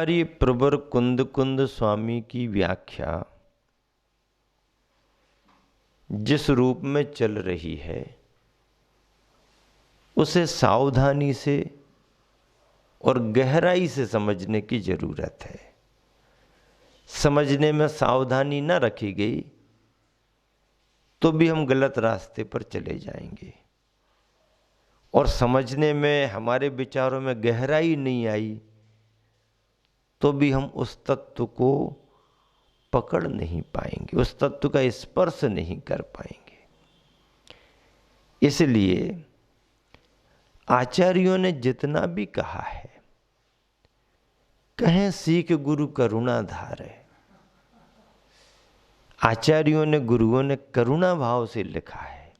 आचार्य प्रवर कुंद स्वामी की व्याख्या जिस रूप में चल रही है उसे सावधानी से और गहराई से समझने की जरूरत है। समझने में सावधानी न रखी गई तो भी हम गलत रास्ते पर चले जाएंगे, और समझने में हमारे विचारों में गहराई नहीं आई तो भी हम उस तत्व को पकड़ नहीं पाएंगे, उस तत्व का स्पर्श नहीं कर पाएंगे। इसलिए आचार्यों ने जितना भी कहा है, कहें सीख गुरु करुणाधार है। आचार्यों ने, गुरुओं ने करुणा भाव से लिखा है।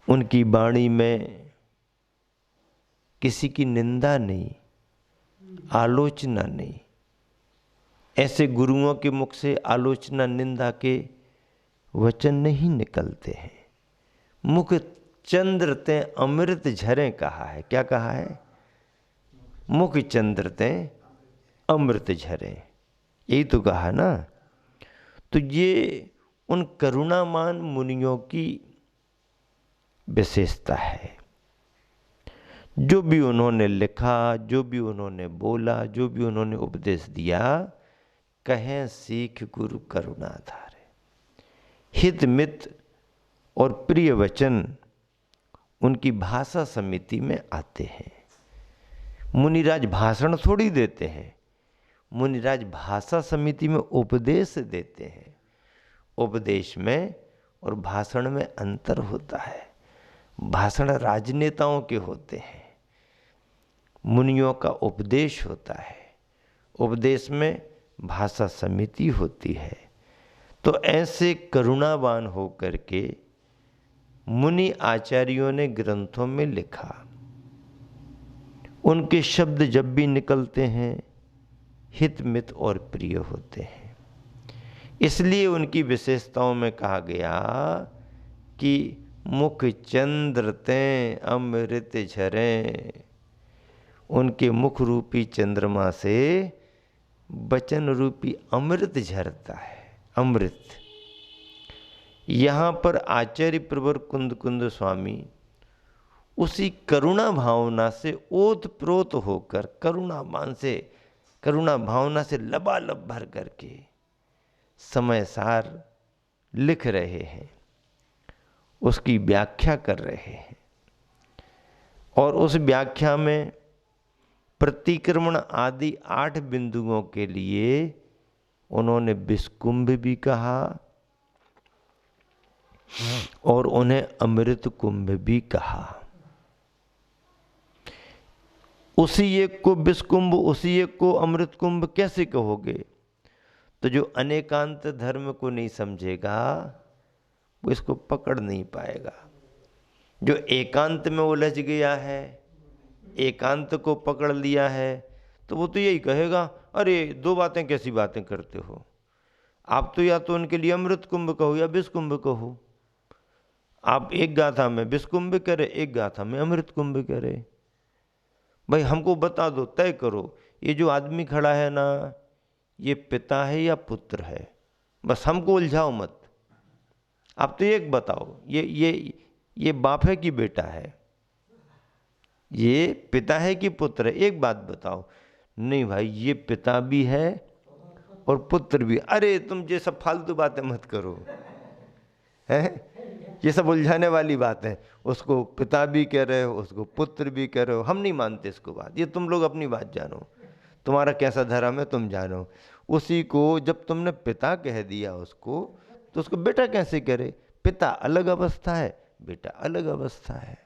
उनकी वाणी में किसी की निंदा नहीं, आलोचना नहीं। ऐसे गुरुओं के मुख से आलोचना निंदा के वचन नहीं निकलते हैं। मुख चंद्र ते अमृत झरे कहा है। क्या कहा है? मुख चंद्र ते अमृत झरे, यही तो कहा ना। तो ये उन करुणामान मुनियों की विशेषता है। जो भी उन्होंने लिखा, जो भी उन्होंने बोला, जो भी उन्होंने उपदेश दिया, कहें सीख गुरु करुणाधार है। हित मित और प्रिय वचन उनकी भाषा समिति में आते हैं। मुनिराज भाषण थोड़ी देते हैं, मुनिराज भाषा समिति में उपदेश देते हैं। उपदेश में और भाषण में अंतर होता है। भाषण राजनेताओं के होते हैं, मुनियों का उपदेश होता है। उपदेश में भाषा समिति होती है। तो ऐसे करुणावान होकर के मुनि आचार्यों ने ग्रंथों में लिखा। उनके शब्द जब भी निकलते हैं हित मित और प्रिय होते हैं। इसलिए उनकी विशेषताओं में कहा गया कि मुख चंद्र ते अमृत झरे। उनके मुख रूपी चंद्रमा से वचन रूपी अमृत झरता है। अमृत। यहाँ पर आचार्य प्रवर कुंद स्वामी उसी करुणा भावना से ओत प्रोत होकर, करुणा भावना से लबालब भर करके समय सार लिख रहे हैं, उसकी व्याख्या कर रहे हैं। और उस व्याख्या में प्रतिक्रमण आदि 8 बिंदुओं के लिए उन्होंने विस्कुंभ भी कहा और उन्हें अमृत कुंभ भी कहा। उसी एक को विस्कुंभ, उसी एक को अमृत कुंभ कैसे कहोगे? तो जो अनेकांत धर्म को नहीं समझेगा वो इसको पकड़ नहीं पाएगा। जो एकांत में उलझ गया है, एकांत को पकड़ लिया है, तो वो तो यही कहेगा, अरे 2 बातें कैसी बातें करते हो आप, तो या तो उनके लिए अमृत कुंभ कहो या विस्कुंभ कहो। आप एक गाथा में विस्कुंभ करे, एक गाथा में अमृत कुंभ करे। भाई हमको बता दो, तय करो, ये जो आदमी खड़ा है ना, ये पिता है या पुत्र है? बस हमको उलझाओ मत। आप तो एक बताओ, ये बाप है कि बेटा है? ये पिता है कि पुत्र है? एक बात बताओ। नहीं भाई, ये पिता भी है और पुत्र भी। अरे तुम ये सब फालतू बातें मत करो, हैं? ये सब उलझाने वाली बात है। उसको पिता भी कह रहे हो, उसको पुत्र भी कह रहे हो। हम नहीं मानते इसको बात। ये तुम लोग अपनी बात जानो, तुम्हारा कैसा धर्म है तुम जानो। उसी को जब तुमने पिता कह दिया उसको, तो उसको बेटा कैसे करे? पिता अलग अवस्था है, बेटा अलग अवस्था है।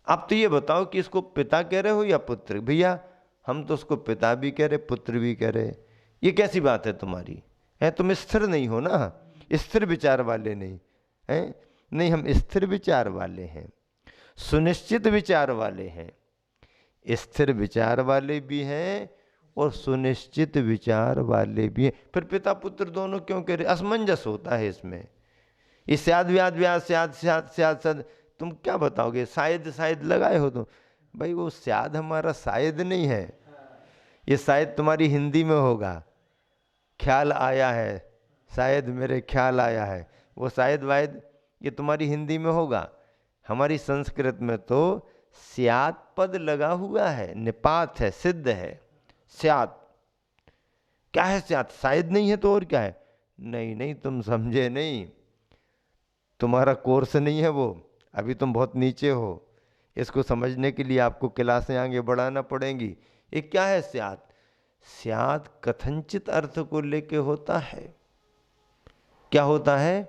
आप तो ये बताओ कि इसको पिता कह रहे हो या पुत्र? भैया हम तो उसको पिता भी कह रहे, पुत्र भी कह रहे। ये कैसी बात है तुम्हारी? है तुम स्थिर नहीं हो ना, स्थिर विचार वाले नहीं हैं। नहीं, हम स्थिर विचार वाले हैं, सुनिश्चित विचार वाले हैं। स्थिर विचार वाले भी हैं और सुनिश्चित विचार वाले भी हैं। फिर पिता पुत्र दोनों क्यों कह रहे? असमंजस होता है इसमें। ये स्याद व्याद व्याद स्याद तुम क्या बताओगे? शायद लगाए हो तुम। भाई वो स्याद हमारा शायद नहीं है, ये शायद तुम्हारी हिंदी में होगा, ख्याल आया है, शायद मेरे ख्याल आया है, वो शायद वायद ये तुम्हारी हिंदी में होगा। हमारी संस्कृत में तो स्यात् पद लगा हुआ है, निपात है, सिद्ध है। स्यात् क्या है? स्यात् शायद नहीं है तो और क्या है? नहीं नहीं, तुम समझे नहीं, तुम्हारा कोर्स नहीं है वो, अभी तुम बहुत नीचे हो। इसको समझने के लिए आपको क्लासें आगे बढ़ाना पड़ेंगी। ये क्या है स्यात्? स्यात् कथनचित अर्थ को लेके होता है। क्या होता है?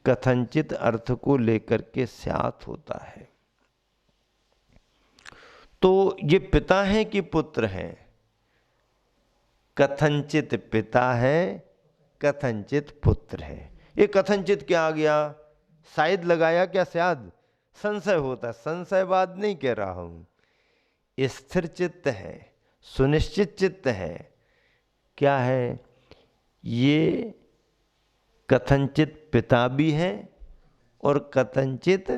कथनचित अर्थ को लेकर के स्यात् होता है। तो ये पिता हैं कि पुत्र हैं? कथनचित पिता है, कथनचित पुत्र है। ये कथनचित क्या आ गया? शायद लगाया क्या? स्याद संशय होता, संशयवाद नहीं कह रहा हूं। स्थिर चित्त है, सुनिश्चित चित्त है। क्या है ये? कथनचित पिता भी है और कथनचित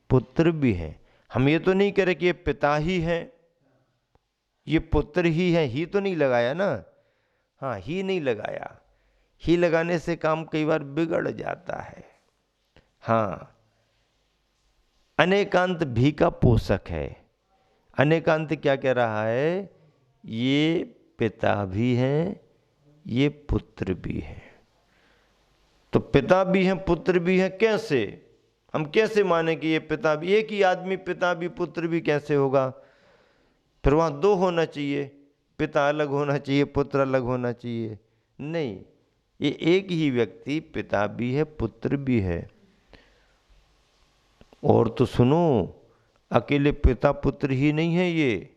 पुत्र भी है। हम ये तो नहीं कह रहे कि ये पिता ही है, ये पुत्र ही है, ही तो नहीं लगाया ना। हाँ, ही नहीं लगाया। ही लगाने से काम कई बार बिगड़ जाता है। हाँ, अनेकांत भी का पोषक है। अनेकांत क्या कह रहा है? ये पिता भी हैं, ये पुत्र भी हैं। तो पिता भी हैं, पुत्र भी हैं, कैसे? हम कैसे माने कि ये पिता भी? एक ही आदमी पिता भी पुत्र भी कैसे होगा? फिर वहां दो होना चाहिए, पिता अलग होना चाहिए, पुत्र अलग होना चाहिए। नहीं, ये एक ही व्यक्ति पिता भी है, पुत्र भी है। और तो सुनो, अकेले पिता पुत्र ही नहीं है, ये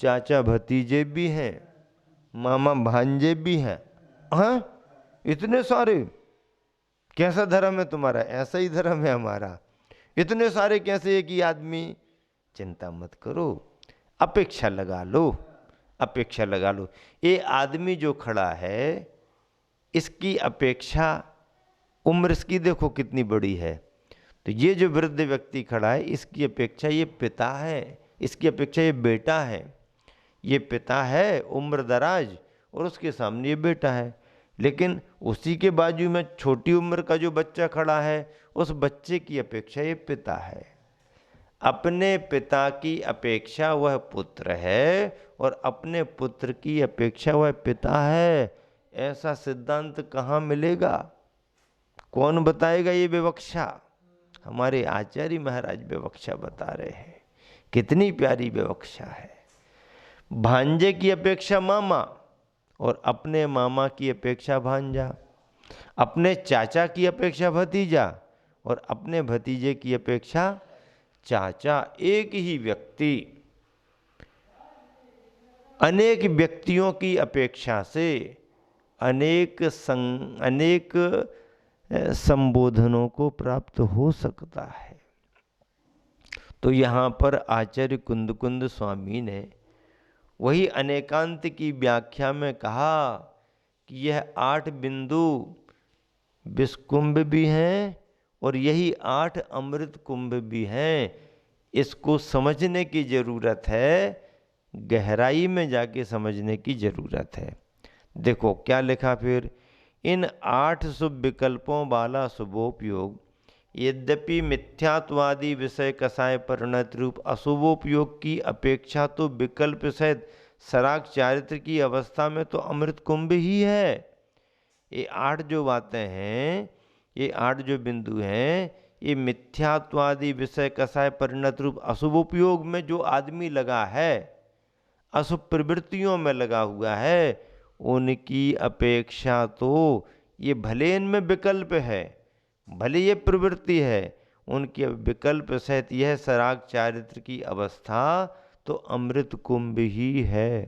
चाचा भतीजे भी हैं, मामा भांजे भी हैं। हाँ, इतने सारे। कैसा धर्म है तुम्हारा? ऐसा ही धर्म है हमारा। इतने सारे कैसे एक ही आदमी? चिंता मत करो, अपेक्षा लगा लो, अपेक्षा लगा लो। ये आदमी जो खड़ा है, इसकी अपेक्षा, उम्र इसकी देखो कितनी बड़ी है। तो ये जो वृद्ध व्यक्ति खड़ा है, इसकी अपेक्षा ये पिता है, इसकी अपेक्षा ये बेटा है। ये पिता है उम्र दराज और उसके सामने ये बेटा है। लेकिन उसी के बाजू में छोटी उम्र का जो बच्चा खड़ा है, उस बच्चे की अपेक्षा ये पिता है। अपने पिता की अपेक्षा वह पुत्र है और अपने पुत्र की अपेक्षा वह पिता है। ऐसा सिद्धांत कहाँ मिलेगा? कौन बताएगा ये विवक्षा? हमारे आचार्य महाराज विवक्षा बता रहे हैं। कितनी प्यारी विवक्षा है। भांजे की अपेक्षा मामा और अपने मामा की अपेक्षा भांजा, अपने चाचा की अपेक्षा भतीजा और अपने भतीजे की अपेक्षा चाचा। एक ही व्यक्ति अनेक व्यक्तियों की अपेक्षा से अनेक संबोधनों को प्राप्त हो सकता है। तो यहाँ पर आचार्य कुंद स्वामी ने वही अनेकांत की व्याख्या में कहा कि यह 8 बिंदु विषकुंभ भी हैं और यही 8 अमृत कुंभ भी हैं। इसको समझने की जरूरत है, गहराई में जाके समझने की जरूरत है। देखो क्या लिखा फिर, इन 8 शुभ विकल्पों वाला शुभोपयोग यद्यपि मिथ्यात्वादी विषय कसाय परिणत रूप अशुभोपयोग की अपेक्षा तो विकल्प सहित सराग चारित्र की अवस्था में तो अमृत कुंभ ही है। ये 8 जो बातें हैं, ये 8 जो बिंदु हैं, ये मिथ्यात्वादी विषय कसाय परिणत रूप अशुभोपयोग में जो आदमी लगा है, अशुभ प्रवृत्तियों में लगा हुआ है, उनकी अपेक्षा तो ये भले इनमें विकल्प है, भले ये प्रवृत्ति है, उनके विकल्प सहित यह सराग चारित्र की अवस्था तो अमृत कुंभ ही है।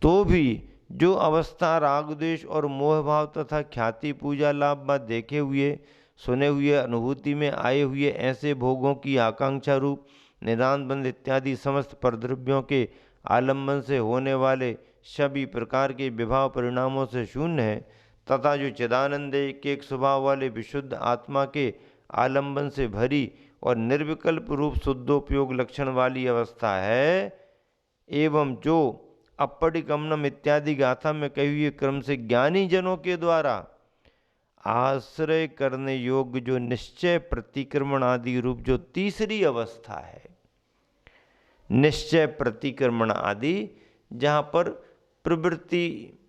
तो भी जो अवस्था राग द्वेष और मोह भाव तथा ख्याति पूजा लाभ में देखे हुए सुने हुए अनुभूति में आए हुए ऐसे भोगों की आकांक्षा रूप निदान बंध इत्यादि समस्त परद्रव्यों के आलम्बन से होने वाले सभी प्रकार के विभाव परिणामों से शून्य है, तथा जो चिदानंद एक स्वभाव वाले विशुद्ध आत्मा के आलंबन से भरी और निर्विकल्प रूप शुद्धोपयोग लक्षण वाली अवस्था है, एवं जो अपरिगमनम इत्यादि गाथा में कही हुई क्रम से ज्ञानी जनों के द्वारा आश्रय करने योग्य जो निश्चय प्रतिक्रमण आदि रूप जो तीसरी अवस्था है, निश्चय प्रतिक्रमण आदि, जहाँ पर प्रवृत्ति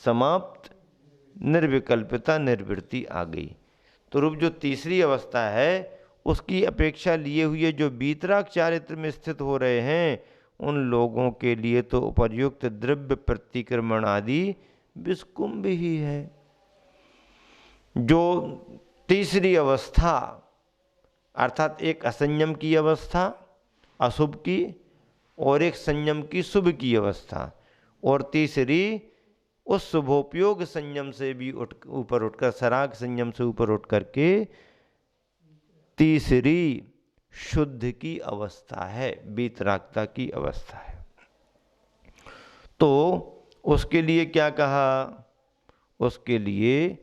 समाप्त, निर्विकल्पता निवृत्ति आ गई, तो रूप जो तीसरी अवस्था है उसकी अपेक्षा लिए हुए जो वीतराग चारित्र में स्थित हो रहे हैं, उन लोगों के लिए तो उपर्युक्त द्रव्य प्रतिक्रमण आदि विस्कुंभ ही है। जो तीसरी अवस्था अर्थात एक असंयम की अवस्था अशुभ की, और एक संयम की शुभ की अवस्था, और तीसरी उस शुभोपयोग संयम से भी ऊपर उठकर, सराग संयम से ऊपर उठ करके तीसरी शुद्ध की अवस्था है, वीतरागता की अवस्था है। तो उसके लिए क्या कहा, उसके लिए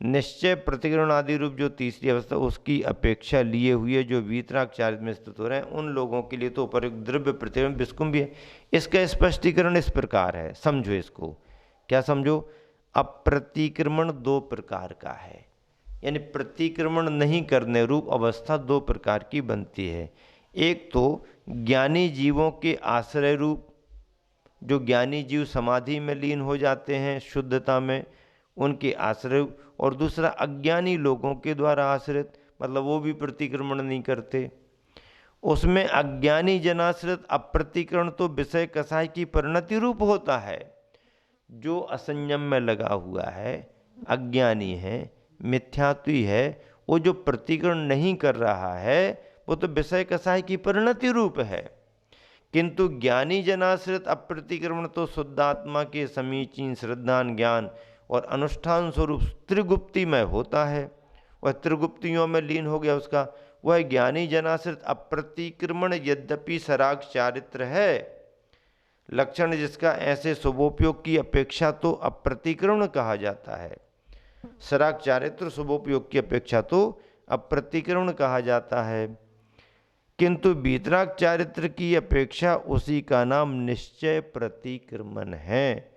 निश्चय प्रतिक्रमण आदि रूप जो तीसरी अवस्था, उसकी अपेक्षा लिए हुए जो वीतराग चारित्र में स्थित हो रहे हैं, उन लोगों के लिए तो उपयुक्त द्रव्य प्रतिक्रमण विस्कुंभ भी है। इसका स्पष्टीकरण इस प्रकार है, समझो इसको। क्या समझो? अप्रतिक्रमण दो प्रकार का है, यानी प्रतिक्रमण नहीं करने रूप अवस्था दो प्रकार की बनती है। एक तो ज्ञानी जीवों के आश्रय रूप, जो ज्ञानी जीव समाधि में लीन हो जाते हैं शुद्धता में, उनके आश्रय, और दूसरा अज्ञानी लोगों के द्वारा आश्रित, मतलब वो भी प्रतिक्रमण नहीं करते। उसमें अज्ञानी जनाश्रित अप्रतिक्रमण तो विषय कसाय की परिणति रूप होता है। जो असंयम में लगा हुआ है, अज्ञानी है, मिथ्यात्वी है, वो जो प्रतिक्रमण नहीं कर रहा है वो तो विषय कसाय की परिणति रूप है। किंतु ज्ञानी जनाश्रित अप्रतिक्रमण तो शुद्धात्मा के समीचीन श्रद्धान ज्ञान और अनुष्ठान स्वरूप त्रिगुप्ति में होता है। वह त्रिगुप्तियों में लीन हो गया उसका। वह ज्ञानी जनाश्रित अप्रतिक्रमण यद्यपि सराग चारित्र है, लक्षण जिसका ऐसे शुभोपयोग की अपेक्षा तो अप्रतिक्रमण कहा जाता है। सराग चारित्र शुभोपयोग की अपेक्षा तो अप्रतिक्रमण कहा जाता है, किंतु वीतराग चारित्र की अपेक्षा उसी का नाम निश्चय प्रतिक्रमण है।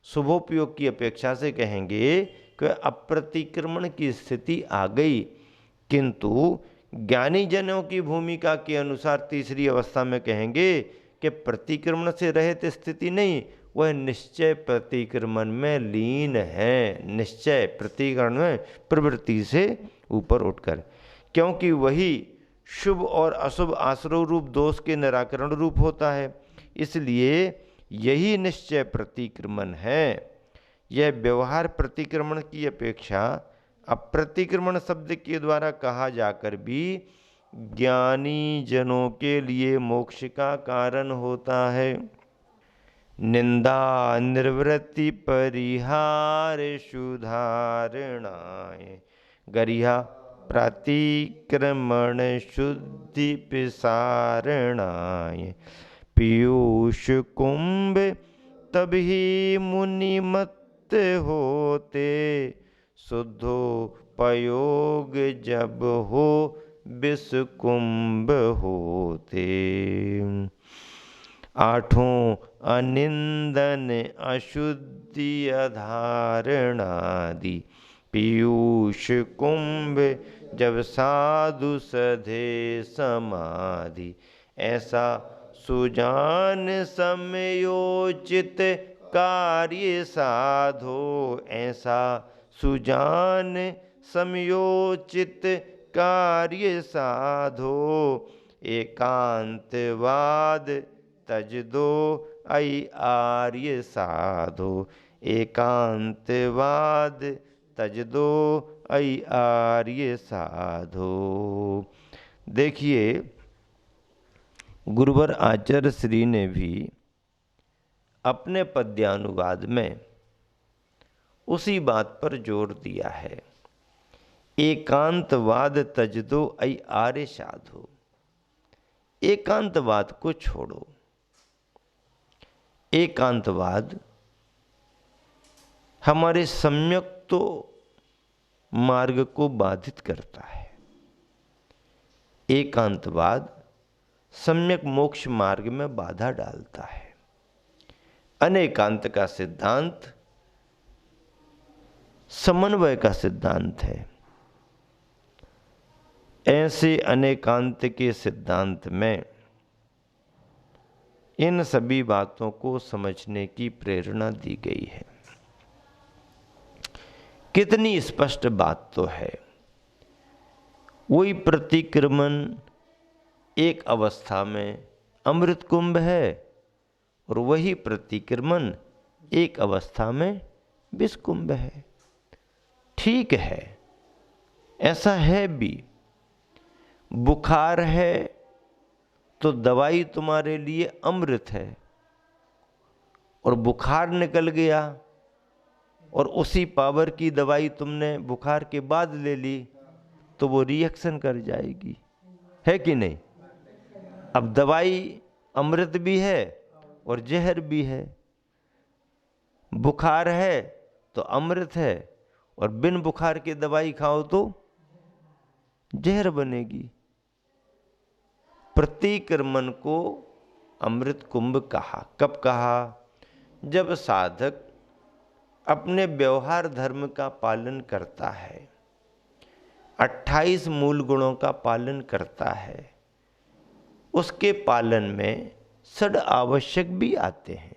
शुभोपयोग की अपेक्षा से कहेंगे कि अप्रतिक्रमण की स्थिति आ गई, किंतु ज्ञानी जनों की भूमिका के अनुसार तीसरी अवस्था में कहेंगे कि प्रतिक्रमण से रहित स्थिति नहीं, वह निश्चय प्रतिक्रमण में लीन है। निश्चय प्रतिक्रमण में प्रवृत्ति से ऊपर उठकर, क्योंकि वही शुभ और अशुभ आश्रय रूप दोष के निराकरण रूप होता है, इसलिए यही निश्चय प्रतिक्रमण है। यह व्यवहार प्रतिक्रमण की अपेक्षा अप्रतिक्रमण शब्द के द्वारा कहा जाकर भी ज्ञानी जनों के लिए मोक्ष का कारण होता है। निंदा निर्वृत्ति परिहार सुधारणाय गरिहा प्रतिक्रमण शुद्धि पिसारणाय पीयूष कुंभ तभी मुनिमत होते शुद्धोपयोग जब हो विषकुंभ होते। आठों अनिंदन अशुद्धि अधारणादि पीयूष कुंभ जब साधु सधे समाधि ऐसा सुजान समयोचित कार्य साधो। ऐसा सुजान समयोचित कार्य साधो एकांतवाद तज दो अयि आर्य साधो। एकांतवाद तज दो अयि आर्य साधो। देखिए, गुरुवर आचार्य श्री ने भी अपने पद्यानुवाद में उसी बात पर जोर दिया है। एकांतवाद तज दो अयि आर्य साधो। एकांतवाद को छोड़ो। एकांतवाद हमारे सम्यक तो मार्ग को बाधित करता है। एकांतवाद सम्यक मोक्ष मार्ग में बाधा डालता है। अनेकांत का सिद्धांत समन्वय का सिद्धांत है। ऐसे अनेकांत के सिद्धांत में इन सभी बातों को समझने की प्रेरणा दी गई है। कितनी स्पष्ट बात तो है। वही प्रतिक्रमण एक अवस्था में अमृत कुंभ है और वही प्रतिक्रमण एक अवस्था में विष कुंभ है। ठीक है, ऐसा है भी। बुखार है तो दवाई तुम्हारे लिए अमृत है, और बुखार निकल गया और उसी पावर की दवाई तुमने बुखार के बाद ले ली तो वो रिएक्शन कर जाएगी, है कि नहीं? अब दवाई अमृत भी है और जहर भी है। बुखार है तो अमृत है, और बिन बुखार की दवाई खाओ तो जहर बनेगी। प्रतिक्रमण को अमृत कुंभ कहा। कब कहा? जब साधक अपने व्यवहार धर्म का पालन करता है, 28 मूल गुणों का पालन करता है, उसके पालन में षड आवश्यक भी आते हैं।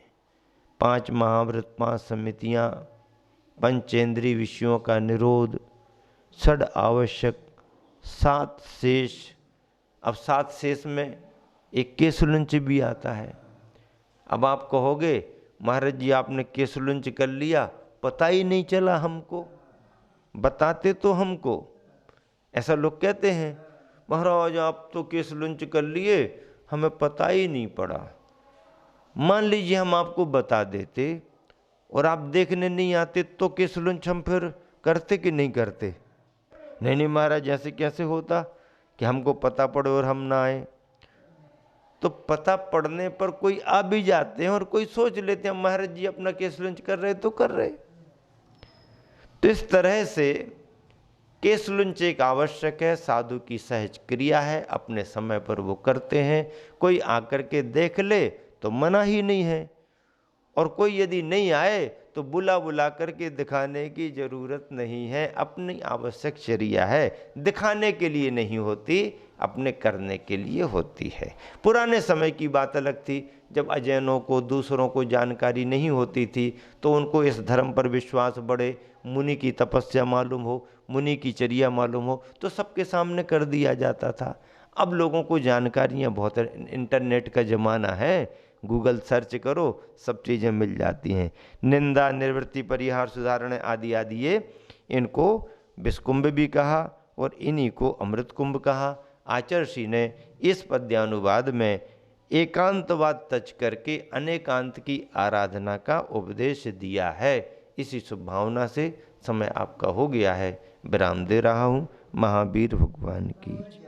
5 महाव्रत, 5 समितियाँ, पंचेंद्रीय विषयों का निरोध, षड आवश्यक, 7 शेष। अब 7 शेष में एक केसुलंच भी आता है। अब आप कहोगे महाराज जी आपने केसुलंच कर लिया, पता ही नहीं चला हमको, बताते तो हमको। ऐसा लोग कहते हैं, महाराज आप तो केसुलंच कर लिए, हमें पता ही नहीं पड़ा। मान लीजिए हम आपको बता देते और आप देखने नहीं आते तो केसुलंच हम फिर करते कि नहीं करते? नहीं नहीं महाराज ऐसे कैसे होता कि हमको पता पड़े और हम ना आए। तो पता पड़ने पर कोई आ भी जाते हैं और कोई सोच लेते हैं महाराज जी अपना केसुलंच कर रहे तो कर रहे। तो इस तरह से केसुलंच एक आवश्यक है, साधु की सहज क्रिया है, अपने समय पर वो करते हैं। कोई आकर के देख ले तो मना ही नहीं है, और कोई यदि नहीं आए तो बुला बुला करके दिखाने की जरूरत नहीं है। अपनी आवश्यक चर्या है, दिखाने के लिए नहीं होती, अपने करने के लिए होती है। पुराने समय की बात अलग थी, जब अजैनों को, दूसरों को जानकारी नहीं होती थी तो उनको इस धर्म पर विश्वास बढ़े, मुनि की तपस्या मालूम हो, मुनि की चर्या मालूम हो तो सबके सामने कर दिया जाता था। अब लोगों को जानकारियाँ बहुत, इंटरनेट का ज़माना है, गूगल सर्च करो सब चीज़ें मिल जाती हैं। निंदा, निवृत्ति, परिहार, सुधारण आदि आदि ये इनको विषकुंभ भी कहा और इन्हीं को अमृत कुंभ कहा। आचार्य ने इस पद्यानुवाद में एकांतवाद तज करके अनेकांत की आराधना का उपदेश दिया है। इसी शुभ भावना से समय आपका हो गया है, विराम दे रहा हूँ। महावीर भगवान की।